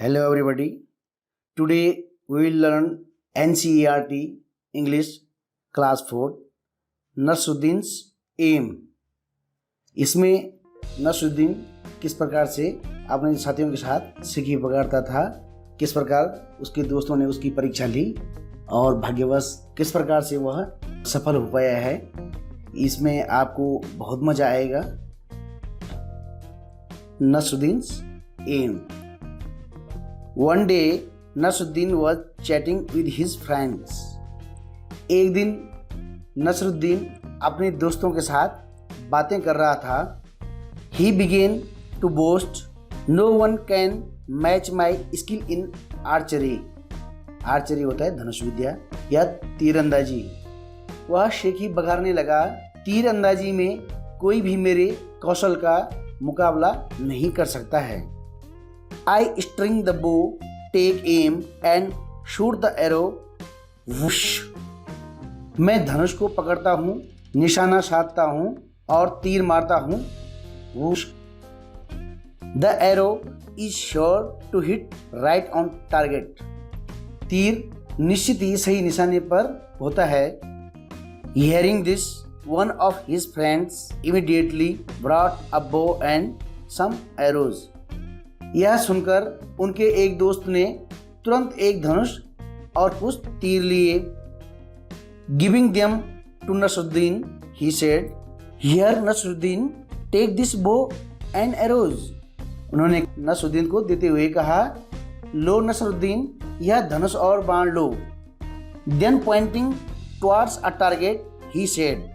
Hello everybody. Today we will learn NCERT English Class 4 Nasruddin's aim. इसमें नसरुद्दीन किस प्रकार से अपने साथियों के साथ सिक्की पकड़ता था, किस प्रकार उसके दोस्तों ने उसकी परीक्षा ली और भाग्यवश किस प्रकार से वह सफल हो पाया है, इसमें आपको बहुत मज़ा आएगा। नसरुद्दीन्स M. One day, Nasruddin was chatting with his friends. एक दिन नसरुद्दीन अपने दोस्तों के साथ बातें कर रहा था। He began to boast, "No one can match my skill in archery." Archery होता है धनुष विद्या या तीरंदाजी। वह शेखी बघारने लगा, तीरंदाजी में कोई भी मेरे कौशल का मुकाबला नहीं कर सकता है। I string the bow, take aim and shoot the arrow. Whoosh. मैं धनुष को पकड़ता हूँ, निशाना साधता हूँ और तीर मारता हूँ। Whoosh. The arrow is sure to hit right on target. तीर निश्चित ही सही निशाने पर होता है। Hearing this, one of his friends immediately brought a bow and some arrows. यह सुनकर उनके एक दोस्त ने तुरंत एक धनुष और कुछ तीर लिए। Giving them to Nasruddin, he said, here Nasruddin, take this bow and arrows. उन्होंने नसरुद्दीन को देते हुए कहा, लो नसरुद्दीन, यह धनुष और बाण लो। Then pointing towards a target, he said,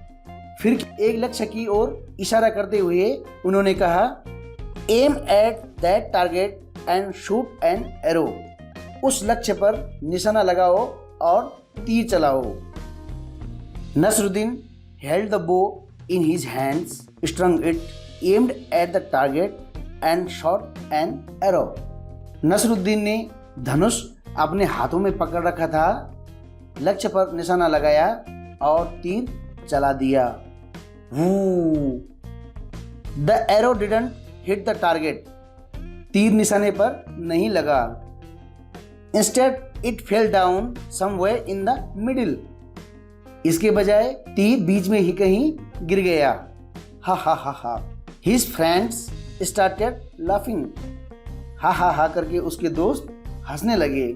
फिर एक लक्ष्य की ओर इशारा करते हुए उन्होंने कहा, aim at that target and shoot an arrow. उस लक्ष्य पर निशाना लगाओ और तीर चलाओ। Nasruddin held the bow in his hands, strung it, aimed at the target and shot an arrow. Nasruddin ने धनुष अपने हाथों में पकड़ रखा था, लक्ष्य पर निशाना लगाया और तीर चला दिया। The arrow didn't hit the target. तीर निशाने पर नहीं लगा। Instead it fell down somewhere in the middle. इसके बजाय तीर बीच में ही कहीं गिर गया। हा हा हा हा। His friends started laughing. हा हा हा करके उसके दोस्त हंसने लगे।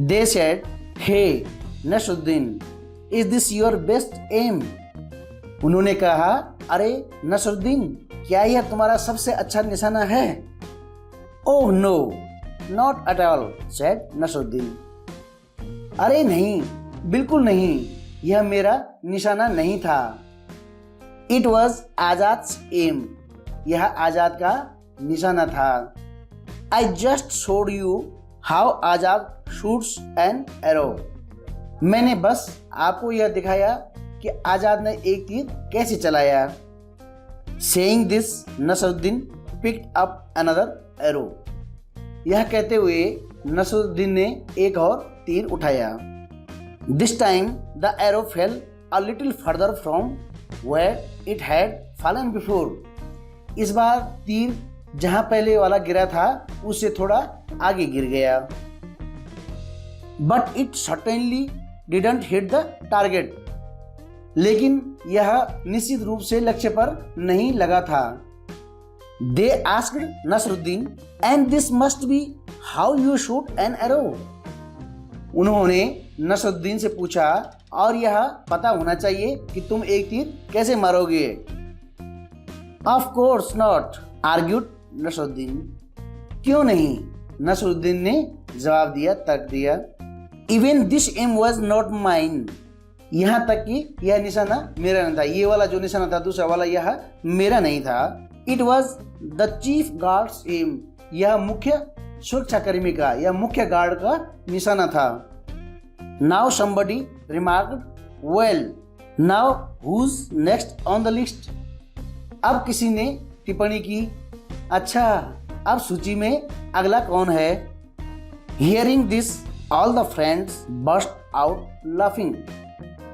They said, hey Nasruddin, is this your best aim? उन्होंने कहा, अरे नसरुद्दीन, क्या यह तुम्हारा सबसे अच्छा निशाना है? Oh no, not at all, said Nasruddin. अरे नहीं, बिल्कुल नहीं, यह मेरा निशाना नहीं था। It was Azad's aim. यह आजाद का निशाना था। I just showed you how Azad shoots an arrow. मैंने बस आपको यह दिखाया कि आजाद ने एक तीर कैसे चलाया। Saying this, Nasruddin picked up another arrow. यह कहते हुए नसरुद्दीन ने एक और तीर उठाया। This time the arrow fell a little further from where it had fallen before. इस बार तीर जहां पहले वाला गिरा था उससे थोड़ा आगे गिर गया। But it certainly didn't hit the target. लेकिन यह निश्चित रूप से लक्ष्य पर नहीं लगा था। They asked Nasruddin, and this must be how you shoot an arrow. उन्होंने नसरुद्दीन से पूछा, और यह पता होना चाहिए कि तुम एक तीर कैसे मारोगे। Of course not, argued Nasruddin. क्यों नहीं, नसरुद्दीन ने जवाब दिया, तर्क दिया। Even this aim was not mine. यहाँ तक कि यह निशाना मेरा नहीं था। ये वाला जो निशाना था, दूसरा वाला, यह मेरा नहीं था। It was the chief guard's aim. यह मुख्य सुरक्षाकर्मी का या मुख्य गार्ड का निशाना था। Now somebody remarked, well now who's next on the list. अब किसी ने टिप्पणी की, अच्छा अब सूची में अगला कौन है? Hearing this all the friends burst out laughing.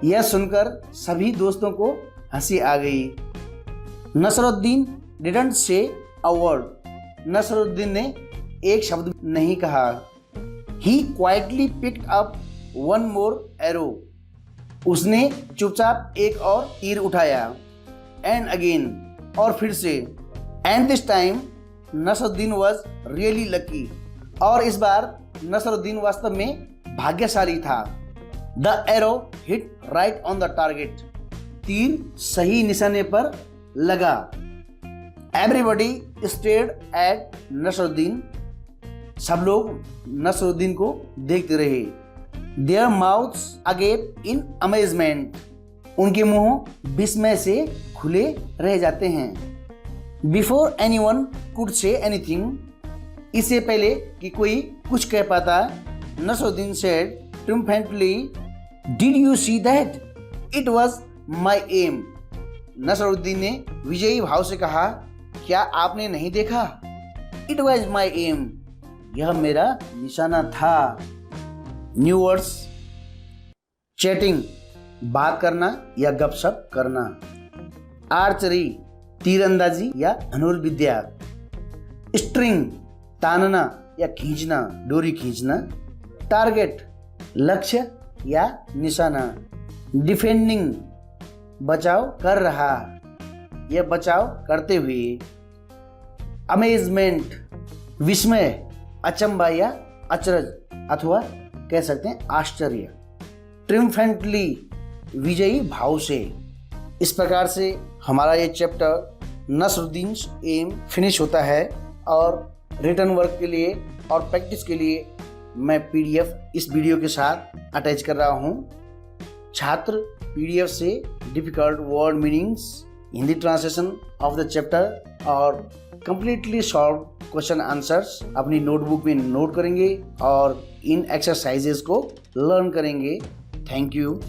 यह सुनकर सभी दोस्तों को हंसी आ गई। Nasruddin didn't say a word. Nasruddin ने एक शब्द नहीं कहा। He quietly picked up one more arrow. उसने चुपचाप एक और तीर उठाया। And again, और फिर से। And this time, Nasruddin was really lucky. और इस बार नसरुद्दीन वास्तव में भाग्यशाली था। The arrow hit right on the target. तीर सही निशाने पर लगा। Everybody stared at Nasruddin. सब लोग नसरुद्दीन को देखते रहे। Their mouths agape in amazement. उनके मुंह विस्मय से खुले रह जाते हैं। Before anyone could say anything, इससे पहले कि कोई कुछ कह पाता, Nasruddin said triumphantly, Did you see that? It was my aim. Nasruddin ने विजयी भाव से कहा, क्या आपने नहीं देखा? It was my aim. यह मेरा निशाना था। न्यू वर्ड्स: चैटिंग, बात करना या गपशप करना। आर्चरी, तीरंदाजी या धनुर्विद्या। स्ट्रिंग, तानना या खींचना, डोरी खींचना। टारगेट, लक्ष्य या निशाना। डिफेंडिंग, बचाव कर रहा या बचाव करते हुए। अमेजमेंट, विस्मय, अचंभा या अचरज अथवा कह सकते हैं आश्चर्य। ट्रिम्फेंटली, विजयी भाव से। इस प्रकार से हमारा ये चैप्टर नसरुद्दीन एम फिनिश होता है और रिटर्न वर्क के लिए और प्रैक्टिस के लिए मैं पीडीएफ इस वीडियो के साथ अटैच कर रहा हूँ। छात्र पीडीएफ से difficult word meanings, Hindi translation of the chapter और कंप्लीटली सॉल्व क्वेश्चन आंसर्स अपनी नोटबुक में नोट करेंगे और इन एक्सरसाइजेस को लर्न करेंगे। Thank you.